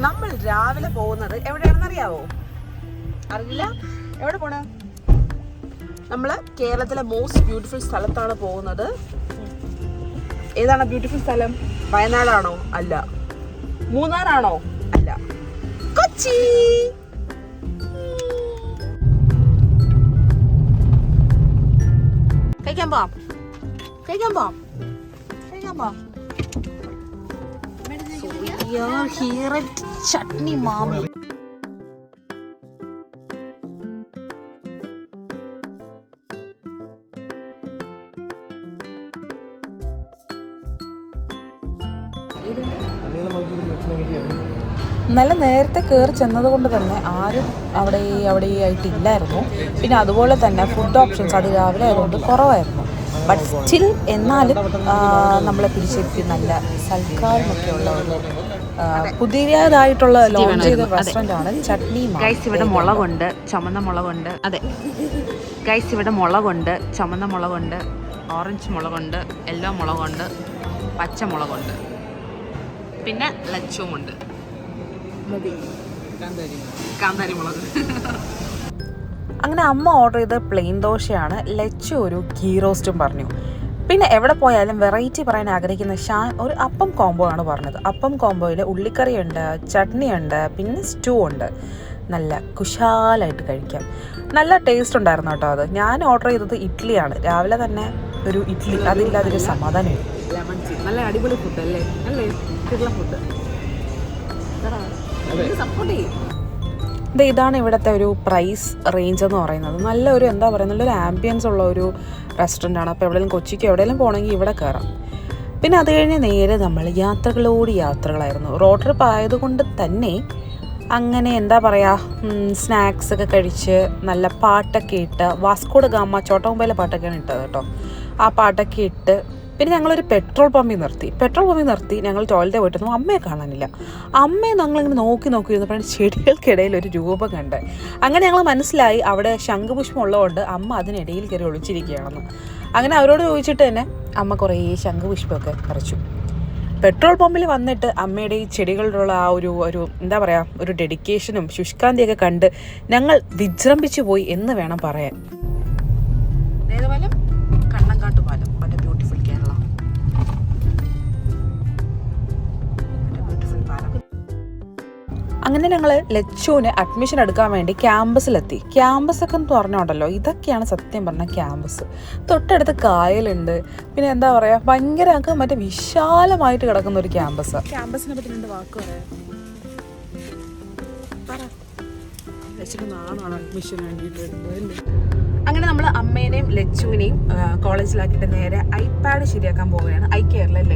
നമ്മൾ രാവിലെ പോകുന്നത് എവിടെയാണെന്ന് അറിയാവോ? അറിയില്ല? എവിടെ പോണ? നമ്മള് കേരളത്തിലെ മോസ്റ്റ് ബ്യൂട്ടിഫുൾ സ്ഥലത്താണ് പോകുന്നത്. ഏതാണ് ബ്യൂട്ടിഫുൾ സ്ഥലം? വയനാടാണോ? അല്ല. മൂന്നാറാണോ? അല്ല. കൊച്ചി. കഴിക്കാൻ പോവാം. Here at Chutney Mommy. നല്ല നേരത്തെ കയറി ചെന്നതുകൊണ്ട് തന്നെ ആരും അവിടെ ആയിട്ടില്ലായിരുന്നു. പിന്നെ അതുപോലെ തന്നെ ഫുഡ് ഓപ്ഷൻസ് അത് രാവിലെ ആയതുകൊണ്ട് കുറവായിരുന്നു. ബട്ട് സ്റ്റിൽ എന്നാലും നമ്മളെ പിടിച്ചിരിക്കും നല്ല സൽക്കാരമൊക്കെയുള്ള ഒരു പുതിയതായിട്ടുള്ള ലോഞ്ച് ചെയ്ത റെസ്റ്റോറൻ്റ് ആണ് ചട്നി. ഗൈസ് ഇവിടെ മുളകുണ്ട്, ചുമന്ന മുളകുണ്ട്. അതെ ഗൈസ് ഇവിടെ മുളകുണ്ട്, ചുമന്ന മുളകുണ്ട്, ഓറഞ്ച് മുളകുണ്ട്, യെല്ലോ മുളകുണ്ട്, പച്ചമുളകുണ്ട്, പിന്നെ ലച്ചുമുണ്ട്, കാന്താരി മുളക്. അങ്ങനെ അമ്മ ഓർഡർ ചെയ്ത പ്ലെയിൻ ദോശയാണ്. ലച്ചു ഒരു ഗീ റോസ്റ്റും പറഞ്ഞു. പിന്നെ എവിടെ പോയാലും വെറൈറ്റി പറയാൻ ആഗ്രഹിക്കുന്ന ഷാൻ ഒരു അപ്പം കോംബോ ആണ് പറഞ്ഞത്. അപ്പം കോംബോയിൽ ഉള്ളിക്കറിയുണ്ട്, ചട്നി ഉണ്ട്, പിന്നെ സ്റ്റൂ ഉണ്ട്. നല്ല കുശാലായിട്ട് കഴിക്കാം. നല്ല ടേസ്റ്റ് ഉണ്ടായിരുന്നു കേട്ടോ. അത് ഞാൻ ഓർഡർ ചെയ്തത് ഇഡ്ഡലിയാണ്. രാവിലെ തന്നെ ഒരു ഇഡ്ഡലി, അതില്ലാതൊരു സമാധാനമില്ല. നല്ല അടിപൊളി ഫുഡ് അല്ലേ? അല്ലേ ഫുഡ്. ഇതാണ് ഇവിടുത്തെ ഒരു പ്രൈസ് റേഞ്ച് എന്ന് പറയുന്നത്. നല്ലൊരു എന്താ പറയുക, നല്ലൊരു ആംബിയൻസ് ഉള്ള ഒരു റെസ്റ്റോറൻ്റ് ആണ്. അപ്പോൾ എവിടെയെങ്കിലും കൊച്ചിക്ക് എവിടെയെങ്കിലും പോകണമെങ്കിൽ ഇവിടെ കയറാം. പിന്നെ അത് കഴിഞ്ഞ് നേരെ നമ്മൾ യാത്രകളായിരുന്നു. റോഡ് ട്രിപ്പ് ആയതുകൊണ്ട് തന്നെ അങ്ങനെ എന്താ പറയുക, സ്നാക്സ് ഒക്കെ കഴിച്ച് നല്ല പാട്ടൊക്കെ ഇട്ട്, വാസ്കോഡ ഗാമ ചോട്ടമുംബൈയിലെ പാട്ടൊക്കെയാണ് ഇട്ടത് കേട്ടോ. ആ പാട്ടൊക്കെ ഇട്ട് പിന്നെ ഞങ്ങളൊരു പെട്രോൾ പമ്പിൽ നിർത്തി ഞങ്ങൾ ടോയ്ലറ്റിൽ പോയിട്ടൊന്നും അമ്മയെ കാണാനില്ല. അമ്മയെ ഞങ്ങളിങ്ങനെ നോക്കിയിരുന്നപ്പോഴാണ് ചെടികൾക്കിടയിൽ ഒരു രൂപം കണ്ട്. അങ്ങനെ ഞങ്ങൾ മനസ്സിലായി അവിടെ ശംഖുപുഷ്പം ഉള്ളതുകൊണ്ട് അമ്മ അതിനിടയിൽ കയറി ഒളിച്ചിരിക്കുകയാണെന്ന്. അങ്ങനെ അവരോട് ചോദിച്ചിട്ട് തന്നെ അമ്മ കുറേ ശംഖുപുഷ്പമൊക്കെ പറിച്ചു. പെട്രോൾ പമ്പിൽ വന്നിട്ട് അമ്മയുടെ ഈ ചെടികളിലുള്ള ആ ഒരു എന്താ പറയുക, ഒരു ഡെഡിക്കേഷനും ശുഷ്കാന്തിയൊക്കെ കണ്ട് ഞങ്ങൾ വിജൃംഭിച്ചു പോയി എന്ന് വേണം പറയാൻ. കണ്ണങ്കാട്ടുപാലം, വളരെ ബ്യൂട്ടിഫുൾ കേരള. അങ്ങനെ ഞങ്ങൾ ലച്ചുവിന് അഡ്മിഷൻ എടുക്കാൻ വേണ്ടി ക്യാമ്പസിലെത്തി. ക്യാമ്പസൊക്കെ എന്ന് പറഞ്ഞോണ്ടല്ലോ, ഇതൊക്കെയാണ് സത്യം പറഞ്ഞാൽ ക്യാമ്പസ്. തൊട്ടടുത്ത് കായലുണ്ട്, പിന്നെ എന്താ പറയുക, ഭയങ്കര മറ്റേ വിശാലമായിട്ട് കിടക്കുന്ന ഒരു ക്യാമ്പസ്. ക്യാമ്പസിനെ പറ്റി 2 വാക്ക് പറയാം. അഡ്മിഷൻ വേണ്ടിയിട്ട് അങ്ങനെ നമ്മൾ അമ്മേനെയും ലച്ചുവിനെയും കോളേജിലാക്കിയിട്ട് നേരെ ഐപാഡ് ശരിയാക്കാൻ പോവുകയാണ്. ഐ കെയറിൽ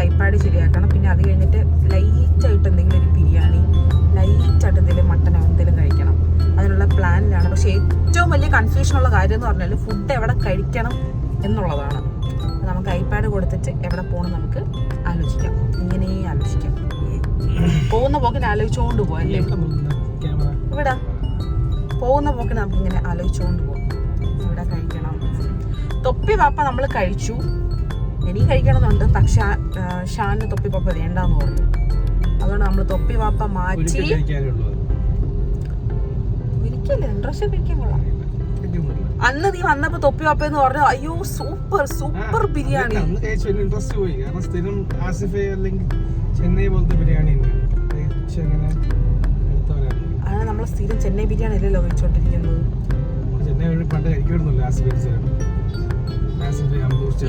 ഐപാഡ് ശരിയാക്കണം. പിന്നെ അത് കഴിഞ്ഞിട്ട് ലൈറ്റായിട്ട് എന്തെങ്കിലും ഒരു ബിരിയാണി, ലൈറ്റായിട്ട് എന്തെങ്കിലും മട്ടനോ എന്തെങ്കിലും കഴിക്കണം. അതിനുള്ള പ്ലാനിലാണ്. പക്ഷേ ഏറ്റവും വലിയ കൺഫ്യൂഷനുള്ള കാര്യം എന്ന് പറഞ്ഞാൽ ഫുഡ് എവിടെ കഴിക്കണം എന്നുള്ളതാണ്. നമുക്ക് ഐപാഡ് കൊടുത്തിട്ട് എവിടെ പോകണം നമുക്ക് ആലോചിക്കാം. ഇങ്ങനെ ആലോചിക്കാം, പോകുന്ന പോക്കിന് ആലോചിച്ചുകൊണ്ട് പോകാം അല്ലേ? ഇവിടെ പോകുന്ന പോക്കിന് നമുക്കിങ്ങനെ ആലോചിച്ചുകൊണ്ട് പോകും. ഇവിടെ കഴിക്കണം. തൊപ്പി പാപ്പ നമ്മൾ കഴിച്ചു. എനിക്ക് കഴിക്കണമെന്നുണ്ട്, പക്ഷെ ഷാനിന് തൊപ്പി പാപ്പ വേണ്ടാന്ന് പറഞ്ഞു. അതുകൊണ്ട് നമ്മൾ തൊപ്പി പാപ്പ മാറ്റി. ഒരിക്കലും 2 പ്രാവശ്യം കഴിക്കാൻ കൊള്ളാം. അന്ന് നീ വന്നപ്പോ തൊപ്പി പാപ്പ എന്ന് പറഞ്ഞു, അയ്യോ സൂപ്പർ ബിരിയാണി. അങ്ങനെ നമ്മൾ സ്ഥിരം ചെന്നൈ ബിരിയാണി അല്ലല്ലോ കഴിച്ചോണ്ടിരിക്കുന്നത്.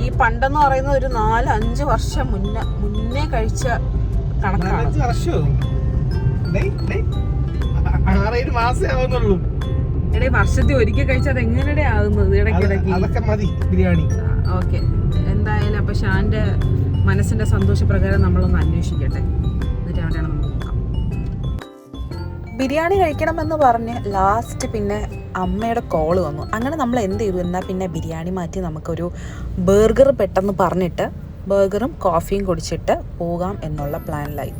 ഈ പണ്ടെന്ന് പറയുന്നത് ഒരു 4-5 വർഷം മുന്നേ കഴിച്ച കണക്കാണ്. എടേ വർഷത്തിൽ ഒരിക്കൽ കഴിച്ചാൽ എങ്ങനെയുടെ ആകുന്നത് ഇടയ്ക്കിടയ്ക്ക്. ഓക്കെ, എന്തായാലും അപ്പൊ ഷാന്റെ മനസ്സിന്റെ സന്തോഷപ്രകാരം നമ്മളൊന്ന് അന്വേഷിക്കട്ടെ. എന്നിട്ട് എവിടെയാണ് നമുക്ക് നോക്കാം. ബിരിയാണി കഴിക്കണമെന്ന് പറഞ്ഞ് ലാസ്റ്റ് പിന്നെ അമ്മയുടെ കോള് വന്നു. അങ്ങനെ നമ്മൾ എന്ത് ചെയ്തു, എന്നാൽ പിന്നെ ബിരിയാണി മാറ്റി നമുക്കൊരു ബർഗർ പെട്ടെന്ന് പറഞ്ഞിട്ട് ബർഗറും കോഫിയും കുടിച്ചിട്ട് പോകാം എന്നുള്ള പ്ലാനിലായി.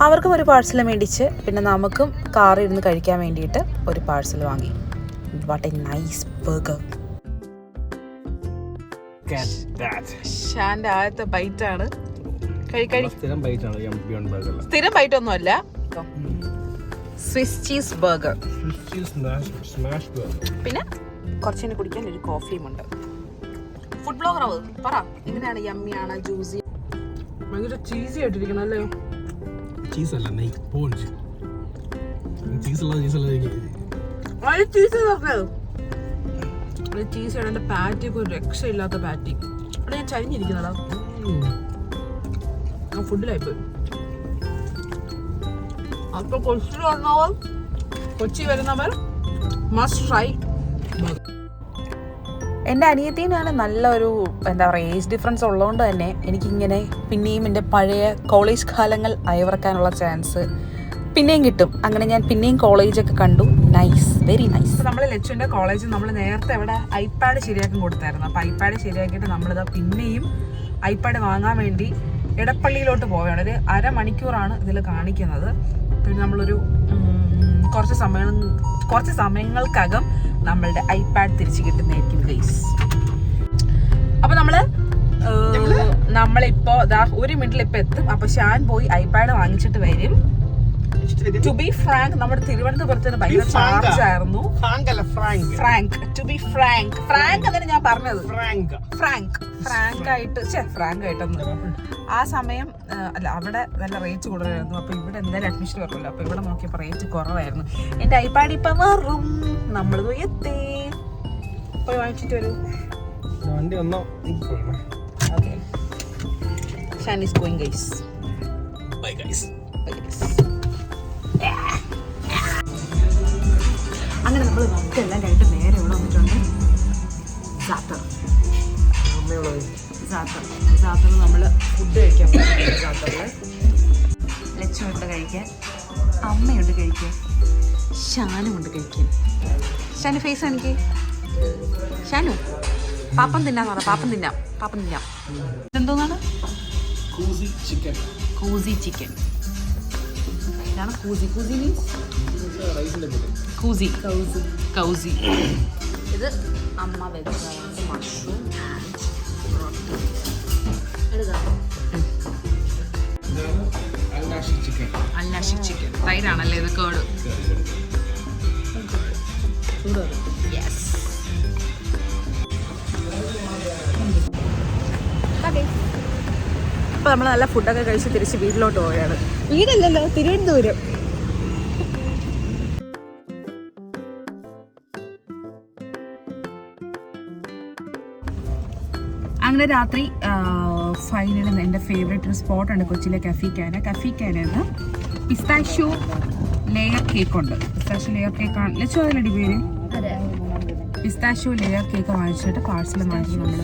അവർക്കും ഒരു പാഴ്സൽ മേടിച്ച് പിന്നെ നമുക്കും കാറിൽ ഇരുന്ന് കഴിക്കാൻ വേണ്ടിയിട്ട് ഒരു പാഴ്സൽ വാങ്ങി. What a nice burger. ഷാൻ്റെ ആദ്യത്തെ ബൈറ്റാണ്. സ്ഥിരം ബൈറ്റാണ് ബിയോണ്ട് ബർഗർ. സ്ഥിരം ബൈറ്റ് ഒന്നും അല്ല. Swiss cheese burger. പിന്നെ കുറച്ചിനെ കുടിക്കാൻ ഒരു കോഫിയും ഉണ്ട്. ഫുഡ് ബ്ലോഗർ ആവും പറ, എങ്ങനെയാണ്? യമ്മിയാണ്, ജ്യൂസി, ഭയങ്കര ചീസി ആയിട്ടിരിക്കണം അല്ലേ? ചീസ് അല്ല, സ്പോഞ്ച്. ചീസ് ചീസാണ്. എന്റെ പാറ്റി ഒക്കെ ഒരു രക്ഷയില്ലാത്ത പാറ്റി. അവിടെ ഞാൻ ചരിഞ്ഞിരിക്കുന്നടാ. ആ ഫുഡിലായിപ്പോയി. അപ്പൊ കൊച്ചി വരുന്നവർ മസ്റ്റ് ട്രൈ. എൻ്റെ അനിയത്തിനാണ് നല്ലൊരു എന്താ പറയുക ഏജ് ഡിഫറൻസ് ഉള്ളതുകൊണ്ട് തന്നെ എനിക്കിങ്ങനെ പിന്നെയും എൻ്റെ പഴയ കോളേജ് കാലങ്ങൾ അയവിറക്കാനുള്ള ചാൻസ് പിന്നെയും കിട്ടും. അങ്ങനെ ഞാൻ പിന്നെയും കോളേജൊക്കെ കണ്ടു. Nice, very nice. നമ്മൾ ലച്ചുവിൻ്റെ കോളേജിൽ നമ്മൾ നേരത്തെ അവിടെ ഐപാഡ് ശരിയാക്കി കൊടുത്തായിരുന്നു. അപ്പോൾ ഐപാഡ് ശരിയാക്കിയിട്ട് നമ്മളിതാ പിന്നെയും ഐപാഡ് വാങ്ങാൻ വേണ്ടി ഇടപ്പള്ളിയിലോട്ട് പോവുകയാണ്. ഒരു അരമണിക്കൂറാണ് ഇതിൽ കാണിക്കുന്നത്. പിന്നെ നമ്മളൊരു കുറച്ച് സമയങ്ങൾക്കകം നമ്മളുടെ ഐപാഡ് തിരിച്ചു കിട്ടുന്നതായിരിക്കും ഗൈസ്. അപ്പൊ നമ്മളിപ്പോ ഒരു മിനിറ്റിൽ ഇപ്പൊ എത്തും. അപ്പൊ ഷാൻ പോയി ഐപാഡ് വാങ്ങിച്ചിട്ട് വരും. ടു ബി ഫ്രാങ്ക്, നമ്മുടെ തിരുവനന്തപുരത്തിന് ഭയങ്കര ചാർജ് ആയിരുന്നു. ഫ്രാങ്ക് എന്നാണ് ഞാൻ പറഞ്ഞത്. ഫ്രാങ്ക് ആയിട്ടൊന്നും ആ സമയം അല്ല, അവിടെ നല്ല റേറ്റ് കൂടുതലായിരുന്നു. അപ്പൊ ഇവിടെ എന്തായാലും അഡ്മിഷൻ കുറവില്ല. അപ്പൊ ഇവിടെ നോക്കിയപ്പോ റേറ്റ് കുറവായിരുന്നു. എന്റെ ഐപാഡ് ഇപ്പൊ മാറും. നമ്മൾ എത്തി പോയി വാങ്ങിച്ചിട്ട് വരും. Okay, Shan is going guys. Bye guys. അങ്ങനെ നമ്മൾ വർക്കെല്ലാം കഴിഞ്ഞിട്ട് നേരെ ഇവിടെ വന്നിട്ടുണ്ട്. സാത്തറിൽ നമ്മൾ ഫുഡ് കഴിക്കാൻ പറ്റും. സാത്തറിൽ ലച്ചുണ്ട് കഴിക്കാൻ, അമ്മയുണ്ട് കഴിക്കാൻ, ഷാനുമുണ്ട് കഴിക്കാൻ. ഷാനു ഫേസ് എനിക്ക് ഷാനു പാപ്പം തിന്നാന്ന് പറ. പാപ്പം തിന്നാം. ഇതെന്തോന്നാണ്? കൂസി ചിക്കൻ. ഇതാണ് കൂസി. കൗസി. ഇത് അമ്മ വെജിറ്റബിൾസ്, മഷ്റൂം ആൻഡ് റൊട്ടി. അൽനാഷിക് ചിക്കൻ. തൈരാണല്ലേ ഇത്? കേട്. യെസ്. അപ്പൊ നമ്മൾ നല്ല ഫുഡൊക്കെ കഴിച്ച് തിരിച്ച് വീട്ടിലോട്ട് പോവുകയാണ്. വീടല്ലല്ലോ, തിരുവനന്തപുരം. അങ്ങനെ രാത്രി ഫൈനൽ എൻ്റെ ഫേവറേറ്റ് ഒരു സ്പോട്ടുണ്ട് കൊച്ചിയിലെ കഫീക്കാനെന്ന് പിസ്താഷ്യോ ലെയർ കേക്ക് ഉണ്ട്. പിസ്താഷ്യോ ലെയർ കേക്കാണ് ലച്ചു അതിലടി പേര്. പിസ്താഷ്യോ ലെയർ കേക്ക് വാങ്ങിച്ചിട്ട് പാഴ്സൽ വാങ്ങിച്ചിട്ട് നമ്മൾ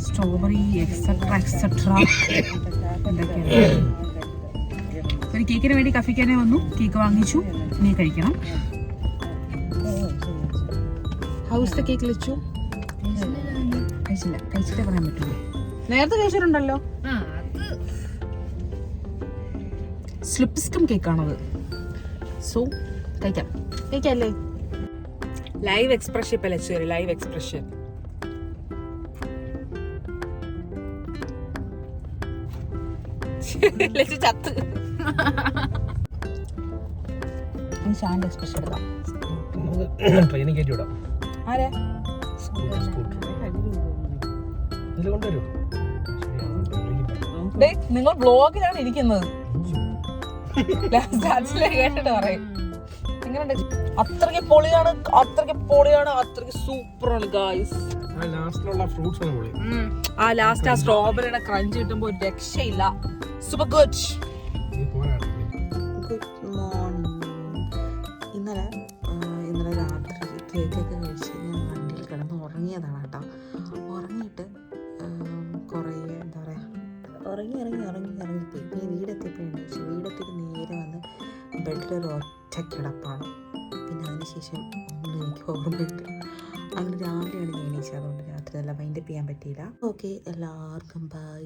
സ്ട്രോബെറി എക്സെട്ര എന്തൊക്കെയാണ്. ഒരു കേക്കിന് വേണ്ടി കഫീക്കാനെ വന്നു, കേക്ക് വാങ്ങിച്ചു. ഇനി കഴിക്കണം. How's the cake Lachu? കഴിച്ചിട്ടേ പറയാൻ പറ്റുള്ളൂ. നേരത്തെ കഴിച്ചിട്ടുണ്ടല്ലോ. സ്ലിപ്സ്കം കേക്കാണത്. സോ കഴിക്കല്ലേ. ലൈവ് എക്സ്പ്രഷൻ ഇപ്പൊ ലച്ചു വരും. Live expression. ലച്ചു ചത്ത്. ഷാന്റെ എക്സ്പ്രഷൻ എടുക്കാം. ട്രെയിനിങ് കയറ്റി വിടാം. ആരാ? നിങ്ങൾ ബ്ലോഗിലാണ് ഇരിക്കുന്നത്. കേട്ടിട്ട് പറയും. അത്രയ്ക്ക് പൊളിയാണ്, അത്രയ്ക്ക് സൂപ്പറാണ് ഗായ്സ്. ആ ലാസ്റ്റ് ആ സ്ട്രോബെറിയുടെ ക്രഞ്ച് കിട്ടുമ്പോ ഒരു രക്ഷയില്ല. Super good. Good morning. ഇന്നലെ രാത്രി കേക്കൊക്കെ കഴിച്ച് ഞാൻ വണ്ടിയിൽ കിടന്ന് ഉറങ്ങിയതാണ് കേട്ടോ. ഉറങ്ങിയിട്ട് കുറേ എന്താ പറയുക ഇറങ്ങിപ്പോയി. ഈ വീടെത്തിയപ്പോൾ എണീച്ചു. വീടെത്തിയിട്ട് നേരെ വന്ന് ബെഡിലൊരു ഒറ്റ കിടപ്പാണ്. പിന്നെ അതിനുശേഷം ഒന്നും എനിക്ക് ഓർമ്മയില്ല. അങ്ങനെ രാവിലെയാണ് ഞാൻ എണീച്ചത്. അതുകൊണ്ട് രാത്രി എല്ലാം വൈൻഡപ്പ് ചെയ്യാൻ പറ്റിയില്ല. ഓക്കെ, എല്ലാവർക്കും ബൈ.